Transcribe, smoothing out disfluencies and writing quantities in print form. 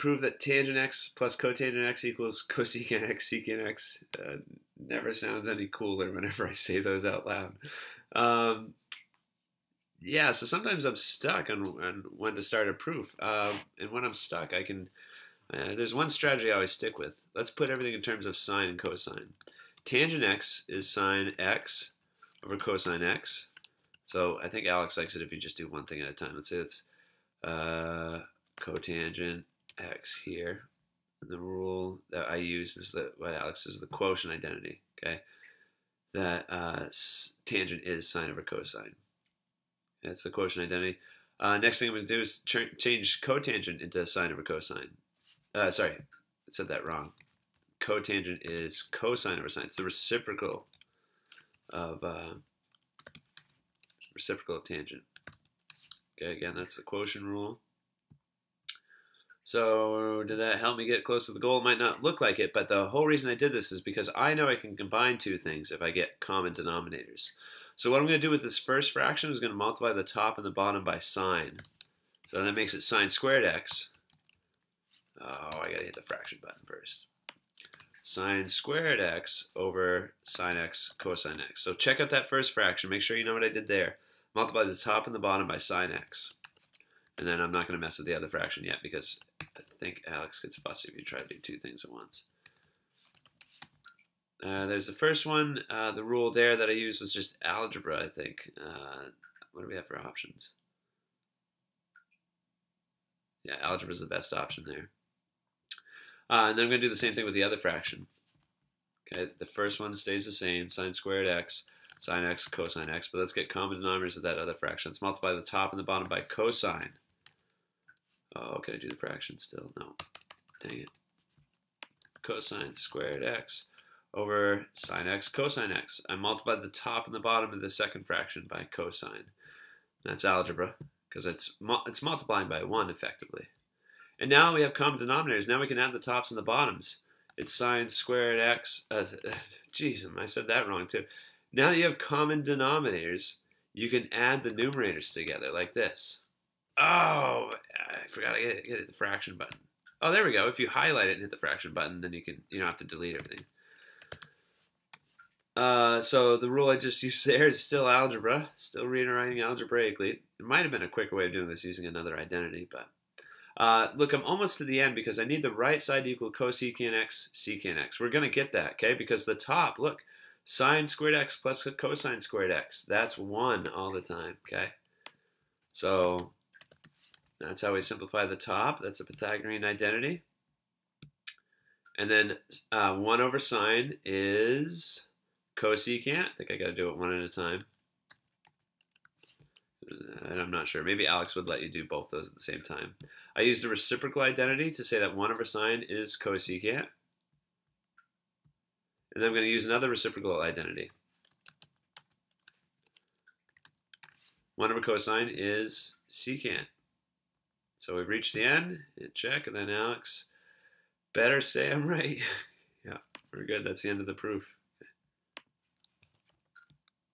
prove that tangent x plus cotangent x equals cosecant x secant x. Never sounds any cooler whenever I say those out loud. Yeah, so sometimes I'm stuck on when to start a proof. And when I'm stuck, I can... there's one strategy I always stick with. Let's put everything in terms of sine and cosine. Tangent x is sine x over cosine x. So I think Alex likes it if you just do one thing at a time. Let's say it's cotangent x here. And the rule that I use is what Alex says, the quotient identity. Okay, that tangent is sine over cosine. That's the quotient identity. Next thing I'm going to do is change cotangent into sine over cosine. Sorry, I said that wrong. Cotangent is cosine over sine. It's the reciprocal of tangent. Okay, again, that's the quotient rule. So did that help me get close to the goal? It might not look like it, but the whole reason I did this is because I know I can combine two things if I get common denominators. So what I'm going to do with this first fraction is going to multiply the top and the bottom by sine. So that makes it sine squared x. Oh, I got to hit the fraction button first. Sine squared x over sine x cosine x. So check out that first fraction. Make sure you know what I did there. Multiply the top and the bottom by sine x. And then I'm not going to mess with the other fraction yet because I think Alex gets fussy if you try to do two things at once. There's the first one. The rule there that I used was just algebra, I think. What do we have for options? Yeah, algebra is the best option there. And then I'm going to do the same thing with the other fraction. Okay, the first one stays the same, sine squared x, sine x, cosine x. But let's get common denominators of that other fraction. Let's multiply the top and the bottom by cosine. Oh, can I do the fraction still? No. Dang it. Cosine squared x over sine x cosine x. I multiplied the top and the bottom of the second fraction by cosine. That's algebra because it's multiplying by 1 effectively. And now we have common denominators. Now we can add the tops and the bottoms. It's sine squared x. Geez, I said that wrong too. Now that you have common denominators, you can add the numerators together like this. Oh, I forgot to hit the fraction button. Oh, there we go. If you highlight it and hit the fraction button, then you don't have to delete everything. So the rule I just used there is still algebra, still reading and writing algebraically. It might have been a quicker way of doing this using another identity, but look, I'm almost to the end because I need the right side to equal cosecant x, secant x. We're going to get that, okay? Because the top, look, sine squared x plus cosine squared x. That's 1 all the time, okay? So that's how we simplify the top. That's a Pythagorean identity. And then 1 over sine is cosecant. I think I got to do it one at a time. And I'm not sure. Maybe Alex would let you do both those at the same time. I used a reciprocal identity to say that 1 over sine is cosecant. And then I'm going to use another reciprocal identity. 1 over cosine is secant. So we've reached the end. Hit check, and then Alex better say I'm right. Yeah, we're good. That's the end of the proof.